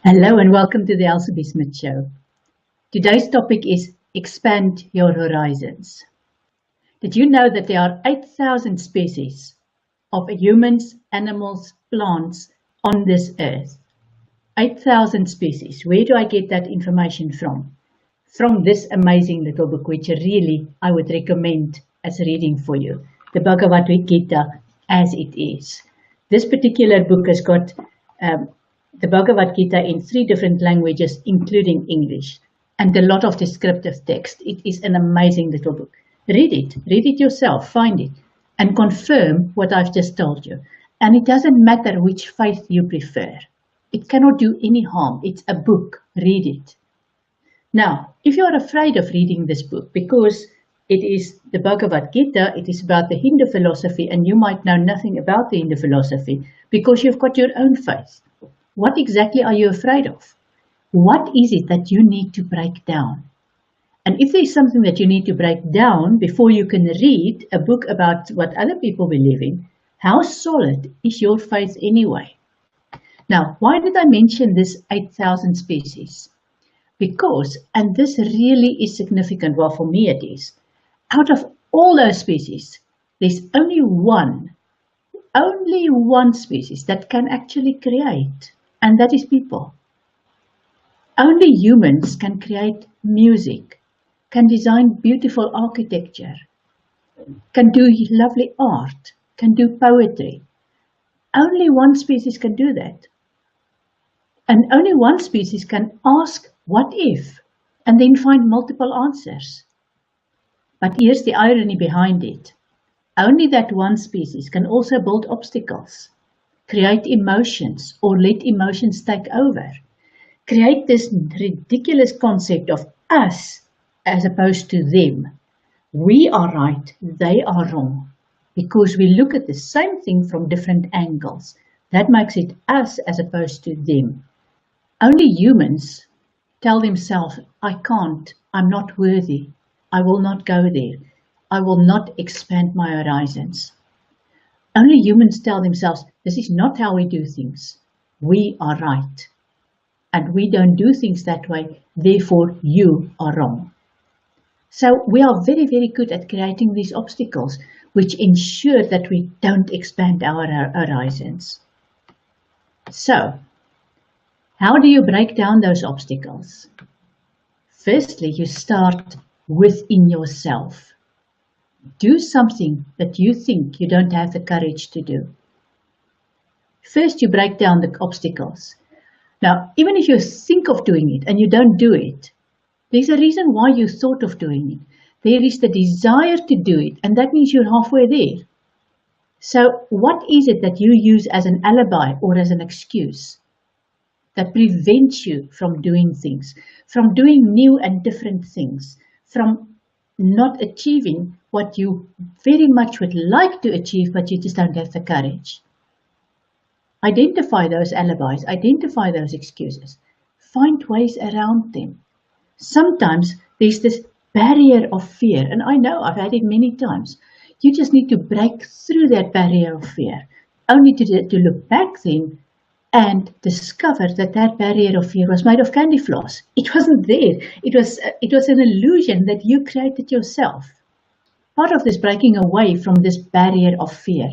Hello and welcome to the Elsie B. Smith Show. Today's topic is expand your horizons. Did you know that there are 8,000 species of humans, animals, plants on this earth? 8,000 species. Where do I get that information from? From this amazing little book, which really I would recommend as reading for you, the Bhagavad Gita as it is. This particular book has got the Bhagavad Gita in 3 different languages, including English, and a lot of descriptive text. It is an amazing little book. Read it yourself, find it, and confirm what I've just told you. And it doesn't matter which faith you prefer. It cannot do any harm. It's a book. Read it. Now, if you are afraid of reading this book because it is the Bhagavad Gita, it is about the Hindu philosophy, and you might know nothing about the Hindu philosophy because you've got your own faith. What exactly are you afraid of? What is it that you need to break down? And if there's something that you need to break down before you can read a book about what other people believe in, how solid is your faith anyway? Now, why did I mention this 8,000 species? Because, and this really is significant, well, for me it is, out of all those species, there's only one species that can actually create, and that is people. Only humans can create music, can design beautiful architecture, can do lovely art, can do poetry. Only one species can do that. And only one species can ask, what if? And then find multiple answers. But here's the irony behind it. Only that one species can also build obstacles, create emotions, or let emotions take over. Create this ridiculous concept of us as opposed to them. We are right, they are wrong. Because we look at the same thing from different angles. That makes it us as opposed to them. Only humans tell themselves, I can't, I'm not worthy, I will not go there, I will not expand my horizons. Only humans tell themselves, this is not how we do things. We are right. And we don't do things that way, therefore you are wrong. So we are very, very good at creating these obstacles, which ensure that we don't expand our horizons. So, how do you break down those obstacles? Firstly, you start within yourself. Do something that you think you don't have the courage to do. First, you break down the obstacles. Now, even if you think of doing it and you don't do it, there's a reason why you thought of doing it. There is the desire to do it, and that means you're halfway there. So, what is it that you use as an alibi or as an excuse that prevents you from doing things, from doing new and different things, from not achieving what you very much would like to achieve, but you just don't have the courage? Identify those alibis, identify those excuses, find ways around them. Sometimes there's this barrier of fear, and I know I've had it many times. You just need to break through that barrier of fear, only to look back then and discover that that barrier of fear was made of candy floss. It wasn't there. It was an illusion that you created yourself. Part of this breaking away from this barrier of fear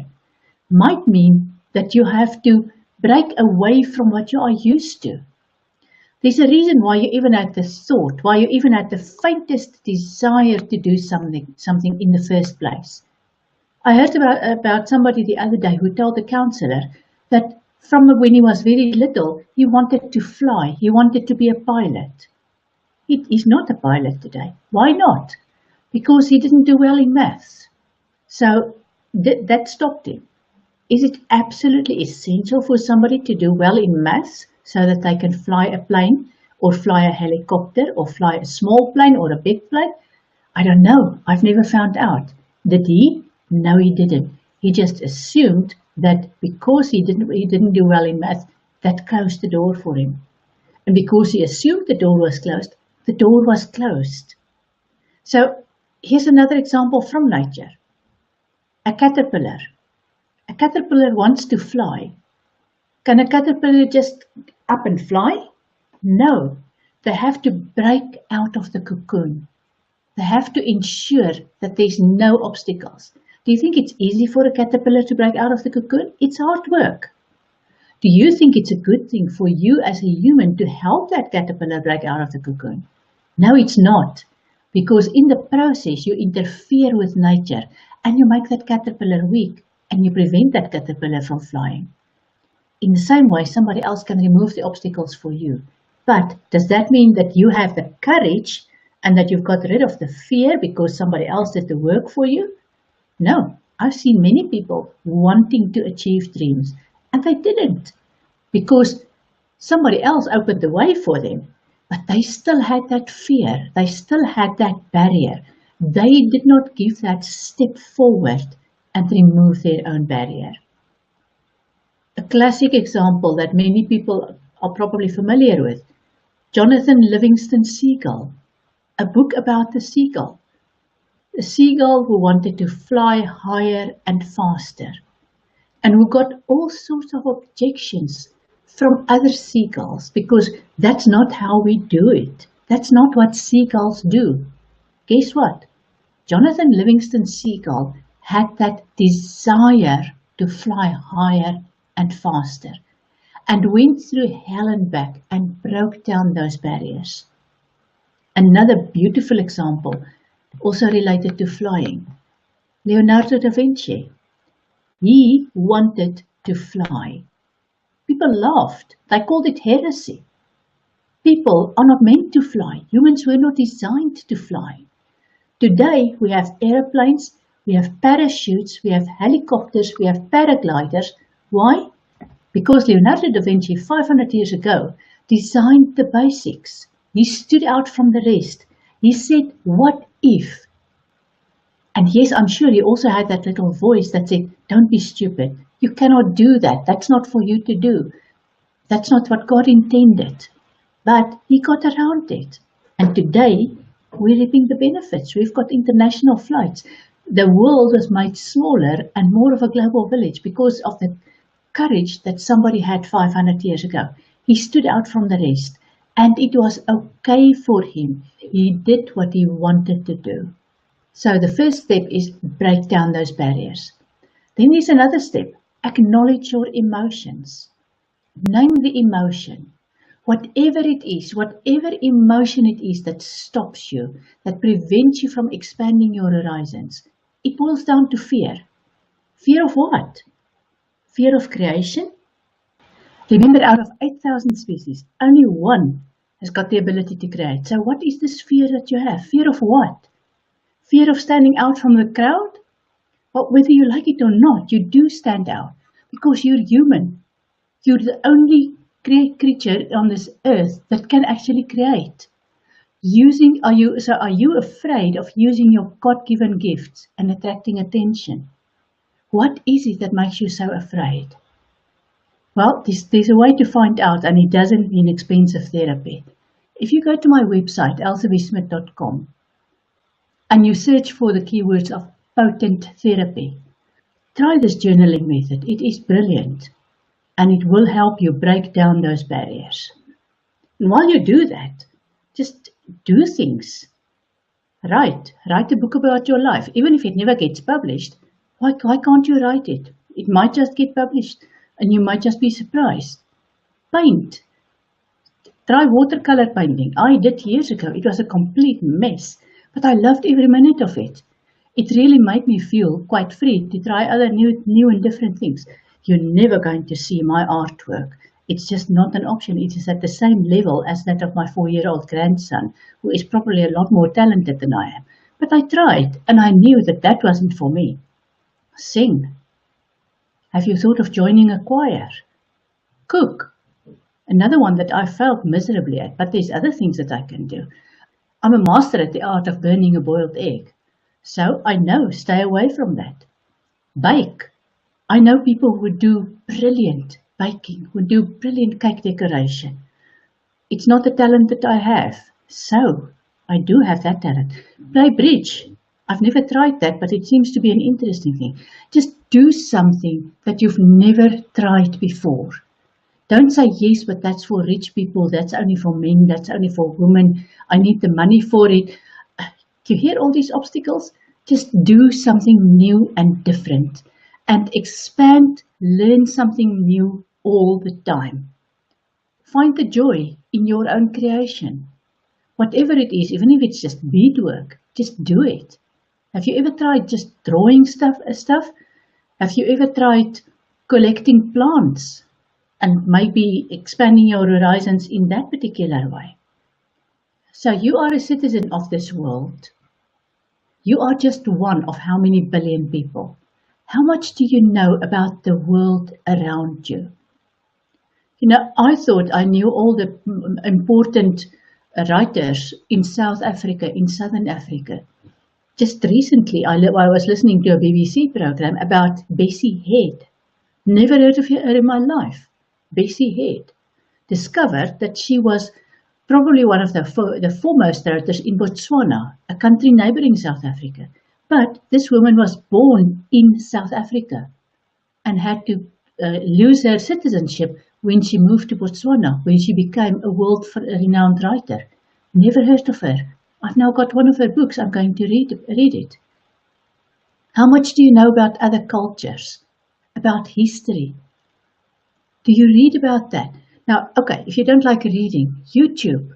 might mean that you have to break away from what you are used to. There's a reason why you even had the thought, why you even had the faintest desire to do something in the first place. I heard about somebody the other day who told the counselor that from when he was very little, he wanted to fly. He wanted to be a pilot. He's not a pilot today. Why not? Because he didn't do well in maths. So that stopped him. Is it absolutely essential for somebody to do well in maths so that they can fly a plane or fly a helicopter or fly a small plane or a big plane? I don't know. I've never found out. Did he? No, he didn't. He just assumed that because he didn't do well in math, that closed the door for him. And because he assumed the door was closed, the door was closed. So here's another example from nature. A caterpillar. A caterpillar wants to fly. Can a caterpillar just up and fly? No, they have to break out of the cocoon. They have to ensure that there's no obstacles. Do you think it's easy for a caterpillar to break out of the cocoon? It's hard work. Do you think it's a good thing for you as a human to help that caterpillar break out of the cocoon? No, it's not. Because in the process, you interfere with nature and you make that caterpillar weak and you prevent that caterpillar from flying. In the same way, somebody else can remove the obstacles for you. But does that mean that you have the courage and that you've got rid of the fear because somebody else did the work for you? No, I've seen many people wanting to achieve dreams and they didn't because somebody else opened the way for them. But they still had that fear. They still had that barrier. They did not give that step forward and remove their own barrier. A classic example that many people are probably familiar with, Jonathan Livingston's seagull, a book about the seagull. The seagull who wanted to fly higher and faster and who got all sorts of objections from other seagulls because that's not how we do it. That's not what seagulls do. Guess what? Jonathan Livingston's seagull had that desire to fly higher and faster and went through hell and back and broke down those barriers. Another beautiful example, also related to flying, Leonardo Da Vinci. He wanted to fly. People laughed. They called it heresy. People are not meant to fly. Humans were not designed to fly. Today we have airplanes, we have parachutes, we have helicopters, we have paragliders. Why? Because Leonardo da Vinci 500 years ago designed the basics. He stood out from the rest. He said, what if? And yes, I'm sure he also had that little voice that said, don't be stupid. You cannot do that. That's not for you to do. That's not what God intended. But he got around it. And today, we're reaping the benefits. We've got international flights. The world was made smaller and more of a global village because of the courage that somebody had 500 years ago. He stood out from the rest. And it was okay for him. He did what he wanted to do. So the first step is break down those barriers. Then there's another step. Acknowledge your emotions. Name the emotion. Whatever it is, whatever emotion it is that stops you, that prevents you from expanding your horizons, it boils down to fear. Fear of what? Fear of creation? Remember, out of 8,000 species, only one has got the ability to create. So what is this fear that you have? Fear of what? Fear of standing out from the crowd? Well, whether you like it or not, you do stand out because you're human. You're the only creature on this earth that can actually create. Are you afraid of using your God-given gifts and attracting attention? What is it that makes you so afraid? Well, there's a way to find out, and it doesn't mean expensive therapy. If you go to my website, elsabysmith.com, and you search for the keywords of potent therapy, try this journaling method. It is brilliant, and it will help you break down those barriers. And while you do that, just do things. Write a book about your life. Even if it never gets published, why can't you write it? It might just get published, and you might just be surprised. Paint. Try watercolor painting. I did years ago. It was a complete mess, but I loved every minute of it. It really made me feel quite free to try other new and different things. You're never going to see my artwork. It's just not an option. It is at the same level as that of my 4-year-old grandson, who is probably a lot more talented than I am. But I tried, and I knew that that wasn't for me. Sing. Have you thought of joining a choir? Cook. Another one that I failed miserably at, but there's other things that I can do. I'm a master at the art of burning a boiled egg. So I know, stay away from that. Bake. I know people who do brilliant baking, who do brilliant cake decoration. It's not a talent that I have. So I do have that talent. Play bridge. I've never tried that, but it seems to be an interesting thing. Just do something that you've never tried before. Don't say, yes, but that's for rich people, that's only for men, that's only for women, I need the money for it. You hear all these obstacles? Just do something new and different and expand, learn something new all the time. Find the joy in your own creation. Whatever it is, even if it's just beadwork, just do it. Have you ever tried just drawing stuff? Have you ever tried collecting plants and maybe expanding your horizons in that particular way? So you are a citizen of this world. You are just one of how many billion people? How much do you know about the world around you? You know, I thought I knew all the important writers in South Africa, in Southern Africa. Just recently, I was listening to a BBC program about Bessie Head. Never heard of her in my life. Bessie Head discovered that she was probably one of the foremost writers in Botswana, a country neighboring South Africa. But this woman was born in South Africa and had to lose her citizenship when she moved to Botswana, when she became a world-renowned writer. Never heard of her. I've now got one of her books. I'm going to read it. How much do you know about other cultures, about history? Do you read about that? Now, okay, if you don't like reading, YouTube,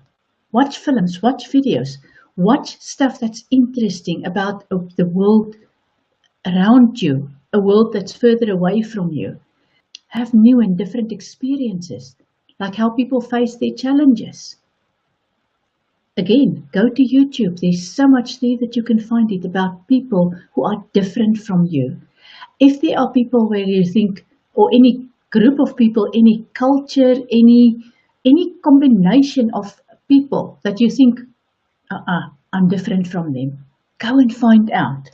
watch films, watch videos, watch stuff that's interesting about the world around you, a world that's further away from you. Have new and different experiences, like how people face their challenges. Again, go to YouTube. There's so much there that you can find it about people who are different from you. If there are people where you think, or any group of people, any culture, any combination of people that you think, I'm different from them, go and find out.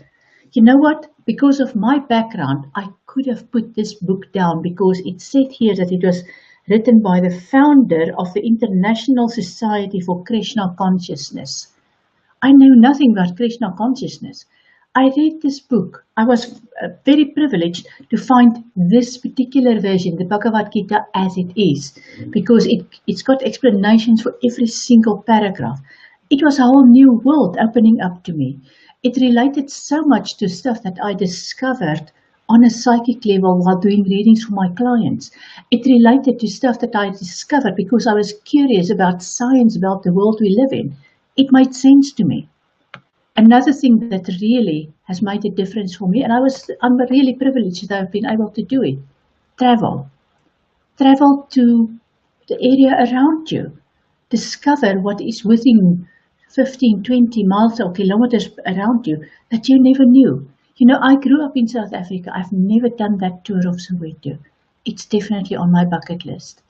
You know what? Because of my background, I could have put this book down because it said here that it was written by the founder of the International Society for Krishna Consciousness. I knew nothing about Krishna consciousness. I read this book. I was very privileged to find this particular version, the Bhagavad Gita as it is, because it's got explanations for every single paragraph. It was a whole new world opening up to me. It related so much to stuff that I discovered on a psychic level while doing readings for my clients. It related to stuff that I discovered because I was curious about science, about the world we live in. It made sense to me. Another thing that really has made a difference for me, and I'm really privileged that I've been able to do it, travel. Travel to the area around you. Discover what is within 15, 20 miles or kilometers around you that you never knew. You know, I grew up in South Africa. I've never done that tour of Soweto. It's definitely on my bucket list.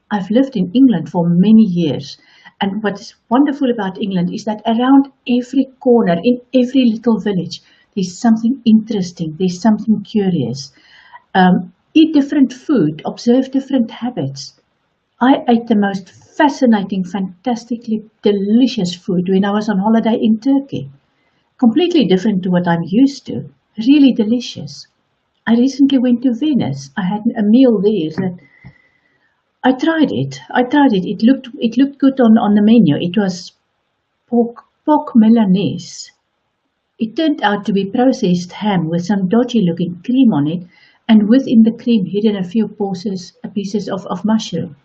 I've lived in England for many years. And what is wonderful about England is that around every corner, in every little village, there's something interesting, there's something curious. Eat different food, observe different habits. I ate the most fascinating, fantastically delicious food when I was on holiday in Turkey. Completely different to what I'm used to, really delicious. I recently went to Venice. I had a meal there that I tried it. It looked good on the menu. It was pork Milanese. It turned out to be processed ham with some dodgy looking cream on it, and within the cream hidden a few pieces of mushroom.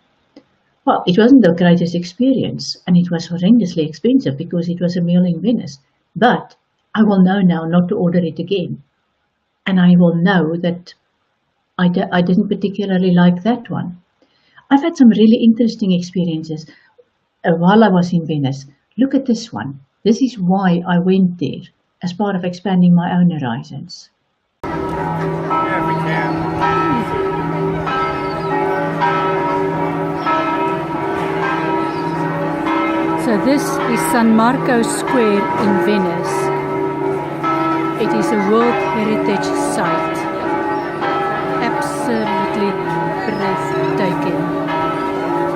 Well, it wasn't the greatest experience, and it was horrendously expensive because it was a meal in Venice. But I will know now not to order it again. And I will know that I didn't particularly like that one. I've had some really interesting experiences while I was in Venice. Look at this one. This is why I went there, as part of expanding my own horizons. Yeah, we can. So this is San Marco Square in Venice. It is a World Heritage Site. Absolutely breathtaking.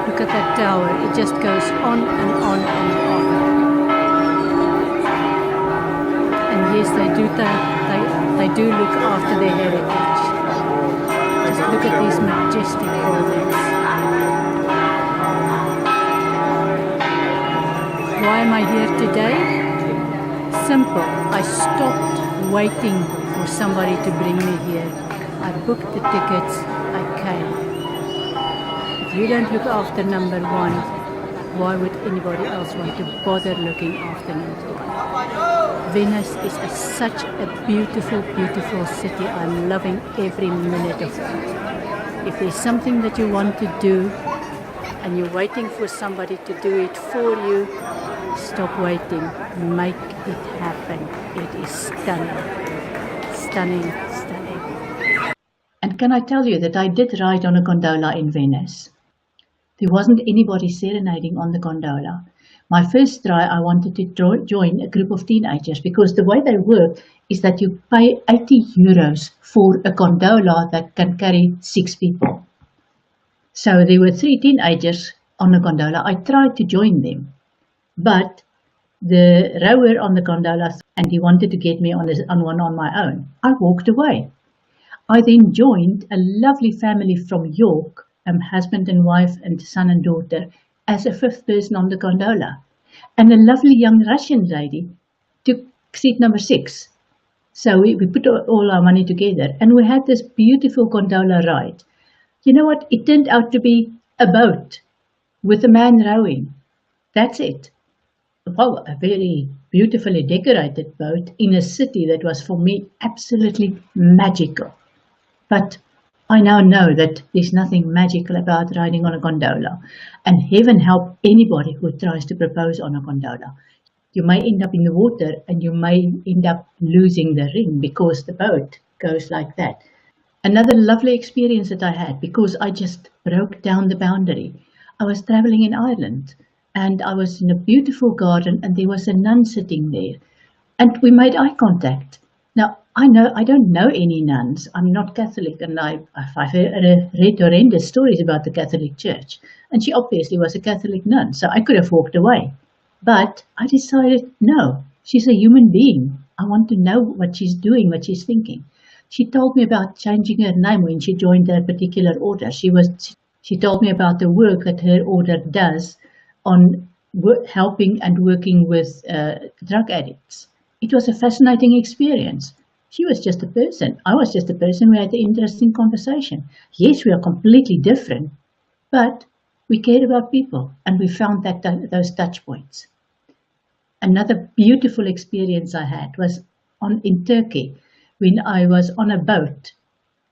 Look at that tower. It just goes on and on and on. And yes, they do look after their heritage. Just look at these majestic buildings. why am I here today? Simple. I stopped waiting for somebody to bring me here. I booked the tickets, I came. If you don't look after number one, why would anybody else want to bother looking after number one? Venice is such a beautiful, beautiful city. I'm loving every minute of it. If there's something that you want to do and you're waiting for somebody to do it for you, stop waiting. Make it happen. It is stunning. Stunning, stunning. And can I tell you that I did ride on a gondola in Venice? There wasn't anybody serenading on the gondola. My first try, I wanted to join a group of teenagers because the way they work is that you pay 80 euros for a gondola that can carry 6 people. So there were 3 teenagers on a gondola. I tried to join them, but the rower on the gondola, and he wanted to get me on one on my own. I walked away. I then joined a lovely family from York, husband and wife and son and daughter, as a 5th person on the gondola. And a lovely young Russian lady took seat number 6. So we put all our money together and we had this beautiful gondola ride. You know what? It turned out to be a boat with a man rowing. That's it. Well, a very beautifully decorated boat in a city that was for me absolutely magical. But I now know that there's nothing magical about riding on a gondola, and heaven help anybody who tries to propose on a gondola. You may end up in the water and you may end up losing the ring because the boat goes like that. Another lovely experience that I had, because I just broke down the boundary. I was traveling in Ireland and I was in a beautiful garden and there was a nun sitting there and we made eye contact. Now, I don't know any nuns. I'm not Catholic, and I've read horrendous stories about the Catholic Church. And she obviously was a Catholic nun, so I could have walked away. But I decided, no, she's a human being. I want to know what she's doing, what she's thinking. She told me about changing her name when she joined a particular order. She told me about the work that her order does on helping and working with drug addicts. It was a fascinating experience. She was just a person. I was just a person. We had an interesting conversation. Yes, we are completely different, but we cared about people and we found those touch points. Another beautiful experience I had was in Turkey when I was on a boat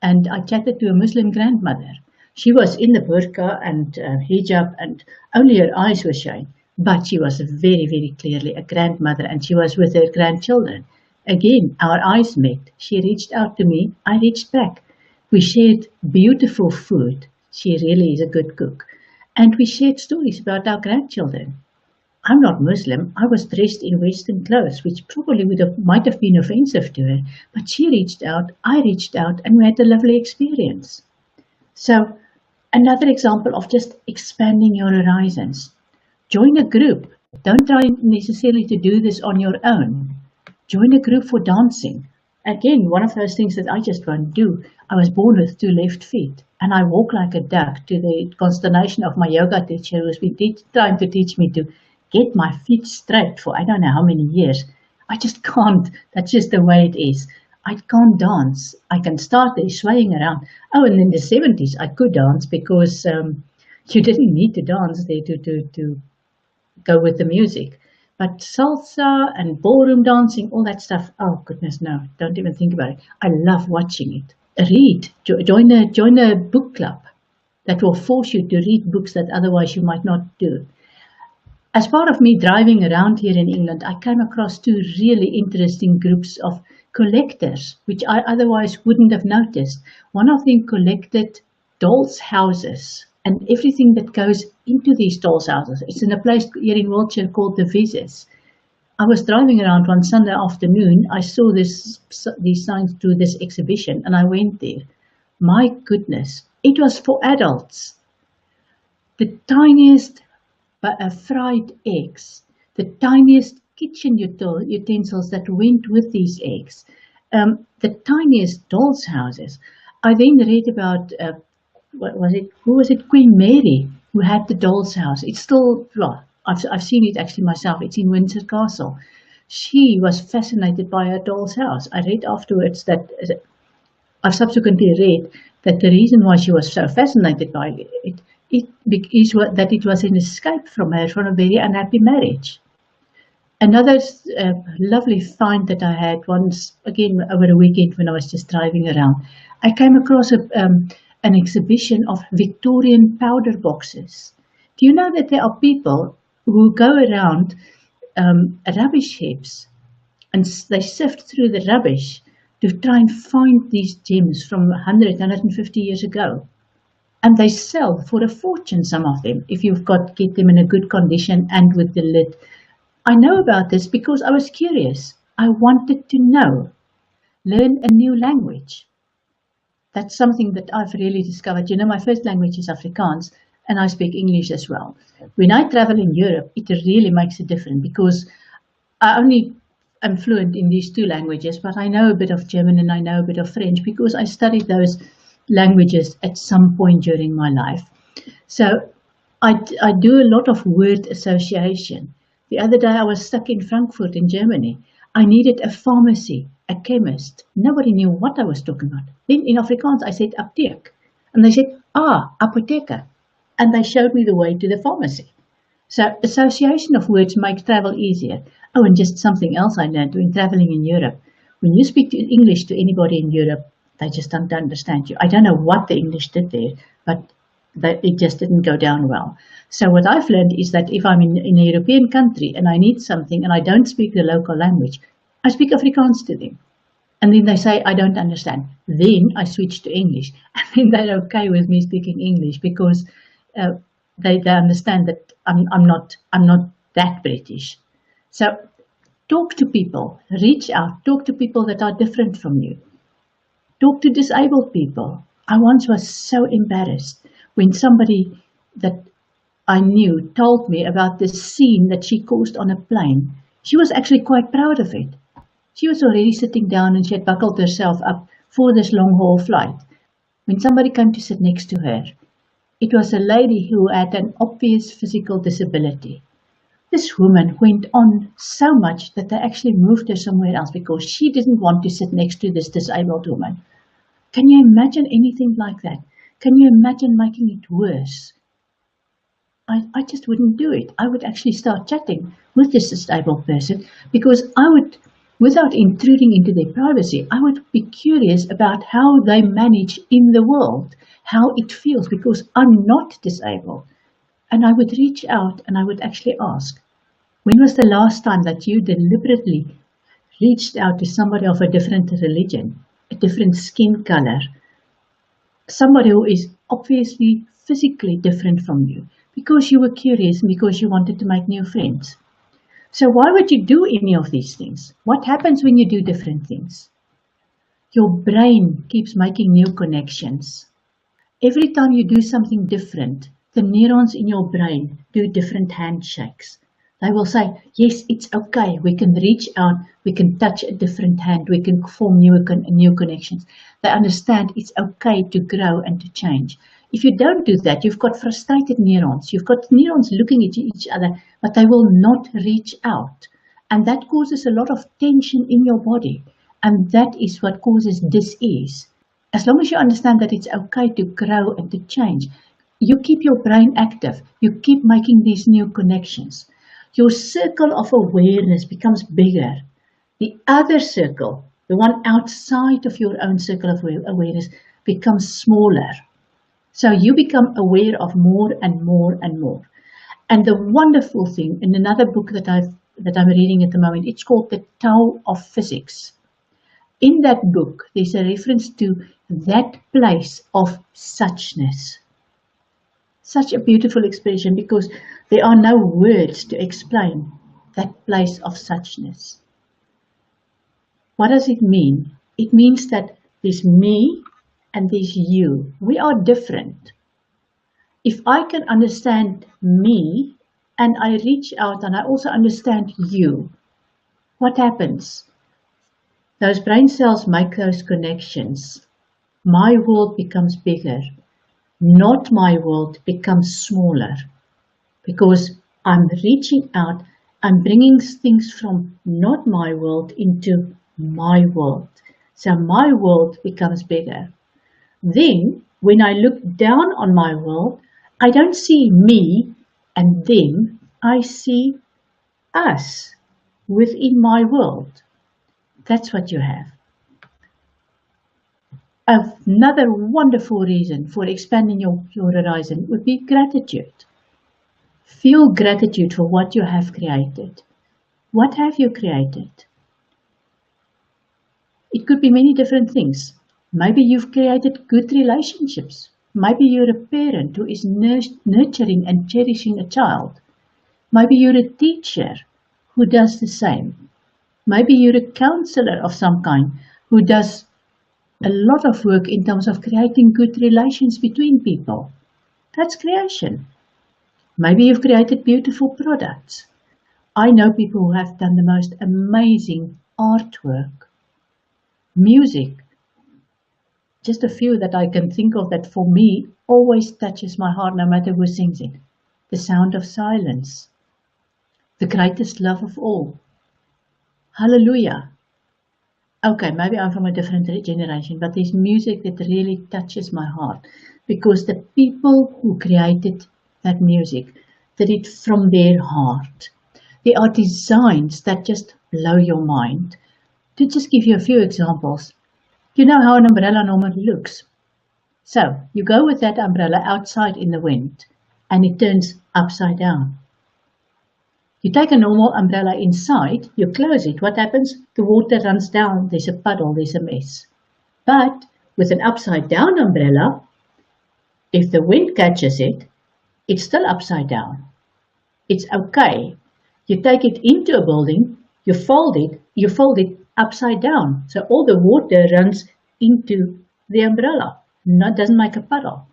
and I chatted to a Muslim grandmother. She was in the burqa and hijab and only her eyes were showing. But she was very, very clearly a grandmother and she was with her grandchildren. Again, our eyes met. She reached out to me. I reached back. We shared beautiful food. She really is a good cook. And we shared stories about our grandchildren. I'm not Muslim. I was dressed in Western clothes, which probably might have been offensive to her. But she reached out, I reached out, and we had a lovely experience. So, another example of just expanding your horizons. Join a group. Don't try necessarily to do this on your own. Join a group for dancing. Again, one of those things that I just won't do. I was born with 2 left feet and I walk like a duck, to the consternation of my yoga teacher who's been trying to teach me to get my feet straight for I don't know how many years. I just can't. That's just the way it is. I can't dance. I can start there swaying around. Oh, and in the 70s I could dance because you didn't need to dance there to go with the music. But salsa and ballroom dancing, all that stuff, oh goodness, no, don't even think about it. I love watching it. Read, join a book club that will force you to read books that otherwise you might not do. As part of me driving around here in England, I came across 2 really interesting groups of collectors, which I otherwise wouldn't have noticed. One of them collected dolls' houses and everything that goes into these dolls' houses. It's in a place here in Wiltshire called the Vizzes. I was driving around one Sunday afternoon. I saw these signs to this exhibition and I went there. My goodness, it was for adults. The tiniest fried eggs, the tiniest kitchen utensils that went with these eggs, the tiniest dolls' houses. I then read about, who was it? Queen Mary, who had the doll's house. It's still, well, I've seen it actually myself. It's in Windsor Castle. She was fascinated by her doll's house. I read afterwards that I've subsequently read that the reason why she was so fascinated by is that it was an escape from her from a very unhappy marriage. Another lovely find that I had once, again over a weekend when I was just driving around, I came across an exhibition of Victorian powder boxes. Do you know that there are people who go around rubbish heaps and they sift through the rubbish to try and find these gems from 100, 150 years ago? And they sell for a fortune, some of them, if you've get them in a good condition and with the lid. I know about this because I was curious. I wanted to know, learn a new language. That's something that I've really discovered. You know, my first language is Afrikaans, and I speak English as well. When I travel in Europe, it really makes a difference because I only am fluent in these two languages, but I know a bit of German and I know a bit of French because I studied those languages at some point during my life. So I do a lot of word association. The other day I was stuck in Frankfurt in Germany. I needed a pharmacy, a chemist. Nobody knew what I was talking about. Then in Afrikaans I said apteek. And they said, apotheker. And they showed me the way to the pharmacy. So association of words makes travel easier. Oh, and just something else I learned when traveling in Europe. When you speak English to anybody in Europe, they just don't understand you. I don't know what the English did there, but it just didn't go down well. So what I've learned is that if I'm in a European country and I need something and I don't speak the local language, I speak Afrikaans to them. And then they say, I don't understand. Then I switch to English. And then they're okay with me speaking English because they understand that I'm not that British. So talk to people, reach out, talk to people that are different from you. Talk to disabled people. I once was so embarrassed when somebody that I knew told me about this scene that she caused on a plane. She was actually quite proud of it. She was already sitting down and she had buckled herself up for this long haul flight. When somebody came to sit next to her, it was a lady who had an obvious physical disability. This woman went on so much that they actually moved her somewhere else because she didn't want to sit next to this disabled woman. Can you imagine anything like that? Can you imagine making it worse? I just wouldn't do it. I would actually start chatting with this disabled person because I would, without intruding into their privacy, I would be curious about how they manage in the world, how it feels, because I'm not disabled. And I would reach out and I would actually ask, when was the last time that you deliberately reached out to somebody of a different religion, a different skin color, somebody who is obviously physically different from you, because you were curious and because you wanted to make new friends? So why would you do any of these things? What happens when you do different things? Your brain keeps making new connections. Every time you do something different, the neurons in your brain do different handshakes. They will say, yes, it's okay. We can reach out. We can touch a different hand. We can form new connections. They understand it's okay to grow and to change. If you don't do that, you've got frustrated neurons. You've got neurons looking at each other, but they will not reach out. And that causes a lot of tension in your body. And that is what causes dis-ease. As long as you understand that it's okay to grow and to change, you keep your brain active. You keep making these new connections. Your circle of awareness becomes bigger. The other circle, the one outside of your own circle of awareness, becomes smaller. So you become aware of more and more and more. And the wonderful thing, in another book that I'm reading at the moment, it's called The Tao of Physics. In that book, there's a reference to that place of suchness. Such a beautiful expression because there are no words to explain that place of suchness. What does it mean? It means that there's me and there's you. We are different. If I can understand me and I reach out and I also understand you, what happens? Those brain cells make those connections. My world becomes bigger. Not my world becomes smaller. Because I'm reaching out. I'm bringing things from not my world into my world. So my world becomes bigger. Then, when I look down on my world, I don't see me and them. I see us within my world. That's what you have. Another wonderful reason for expanding your horizon would be gratitude. Feel gratitude for what you have created. What have you created? It could be many different things. Maybe you've created good relationships. Maybe you're a parent who is nurturing and cherishing a child. Maybe you're a teacher who does the same. Maybe you're a counselor of some kind who does a lot of work in terms of creating good relations between people. That's creation. Maybe you've created beautiful products. I know people who have done the most amazing artwork, music. Just a few that I can think of that for me always touches my heart no matter who sings it. The Sound of Silence, The Greatest Love of All, Hallelujah. Okay, maybe I'm from a different generation, but there's music that really touches my heart because the people who created that music did it from their heart. There are designs that just blow your mind. To just give you a few examples, you know how an umbrella normally looks. So you go with that umbrella outside in the wind and it turns upside down. You take a normal umbrella inside, you close it, what happens? The water runs down, there's a puddle, there's a mess. But with an upside down umbrella, if the wind catches it, it's still upside down. It's okay. You take it into a building, you fold it upside down. So all the water runs into the umbrella. It doesn't make a puddle.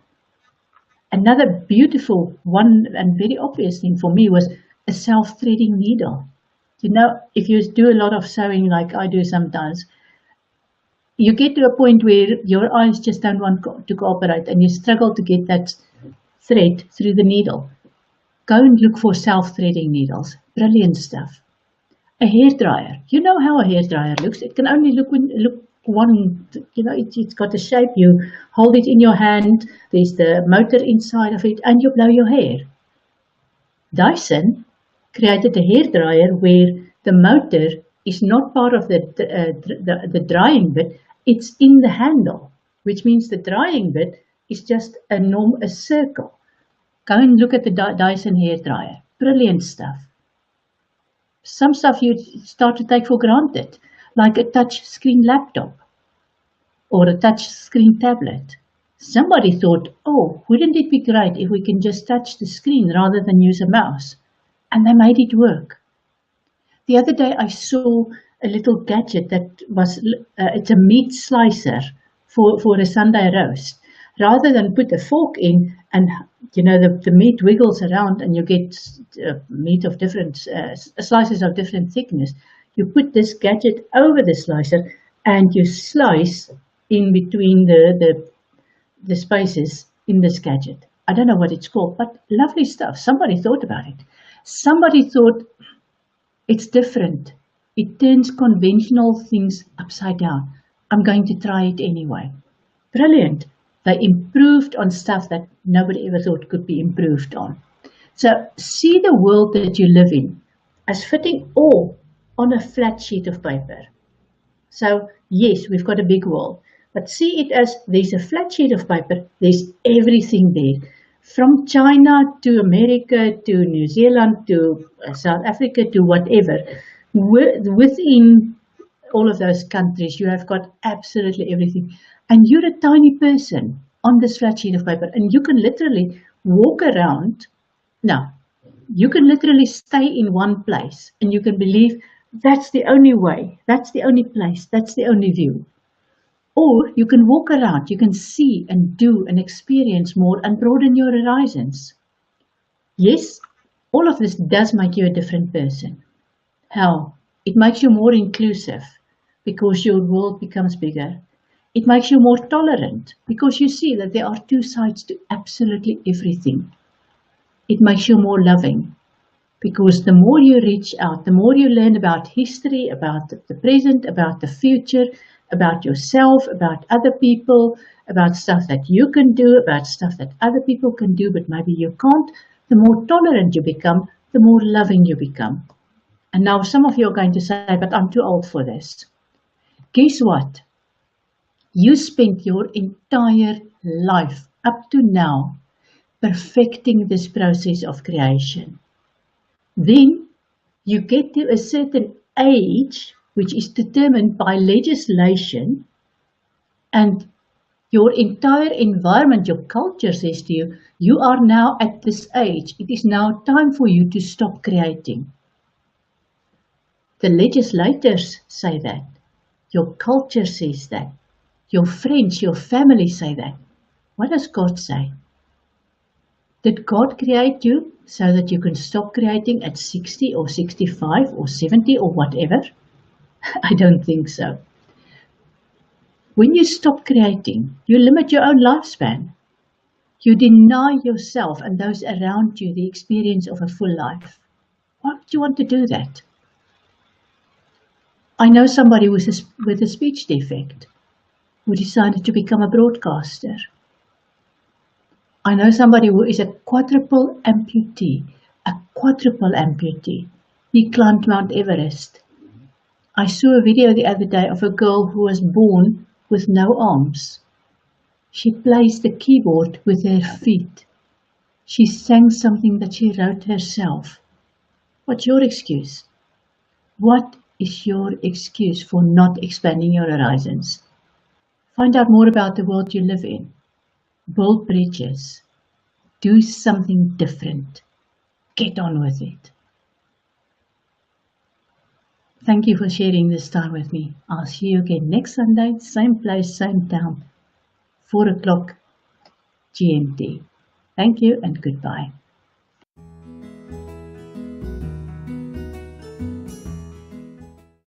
Another beautiful one and very obvious thing for me was a self-threading needle. You know, if you do a lot of sewing like I do sometimes, you get to a point where your eyes just don't want to cooperate and you struggle to get that thread through the needle. Go and look for self-threading needles. Brilliant stuff. A hairdryer. You know how a hairdryer looks. It can only look one, you know, it's got a shape. You hold it in your hand. There's the motor inside of it and you blow your hair. Dyson created a hairdryer where the motor is not part of the drying bit. It's in the handle, which means the drying bit is just a circle. Go and look at the Dyson hairdryer. Brilliant stuff. Some stuff you start to take for granted, like a touch screen laptop or a touch screen tablet. Somebody thought, oh, wouldn't it be great if we can just touch the screen rather than use a mouse? And they made it work. The other day I saw a little gadget that was, it's a meat slicer for a Sunday roast. Rather than put a fork in and, you know, the meat wiggles around and you get meat of different, slices of different thickness, you put this gadget over the slicer and you slice in between the spaces in this gadget. I don't know what it's called, but lovely stuff. Somebody thought about it. Somebody thought it's different. It turns conventional things upside down. I'm going to try it anyway. Brilliant. They improved on stuff that nobody ever thought could be improved on. So see the world that you live in as fitting all on a flat sheet of paper. So yes, we've got a big world, but see it as there's a flat sheet of paper, there's everything there. From China to America to New Zealand to South Africa to whatever. Within all of those countries, you have got absolutely everything. And you're a tiny person on this flat sheet of paper and you can literally walk around. Now, you can literally stay in one place and you can believe that's the only way, that's the only place, that's the only view. Or you can walk around, you can see and do and experience more and broaden your horizons. Yes, all of this does make you a different person. How? It makes you more inclusive because your world becomes bigger. It makes you more tolerant because you see that there are two sides to absolutely everything. It makes you more loving. Because the more you reach out, the more you learn about history, about the present, about the future, about yourself, about other people, about stuff that you can do, about stuff that other people can do, but maybe you can't, the more tolerant you become, the more loving you become. And now some of you are going to say, but I'm too old for this. Guess what? You spent your entire life up to now perfecting this process of creation. Then you get to a certain age, which is determined by legislation, and your entire environment, your culture says to you, you are now at this age. It is now time for you to stop creating. The legislators say that. Your culture says that. Your friends, your family say that. What does God say? Did God create you so that you can stop creating at 60 or 65 or 70 or whatever? I don't think so. When you stop creating, you limit your own lifespan. You deny yourself and those around you the experience of a full life. Why would you want to do that? I know somebody with a speech defect who decided to become a broadcaster. I know somebody who is a quadruple amputee. He climbed Mount Everest. I saw a video the other day of a girl who was born with no arms. She plays the keyboard with her feet. She sang something that she wrote herself. What's your excuse? What is your excuse for not expanding your horizons? Find out more about the world you live in. Build bridges. Do something different. Get on with it. Thank you for sharing this time with me. I'll see you again next Sunday, same place, same town, 4 o'clock GMT. Thank you and goodbye.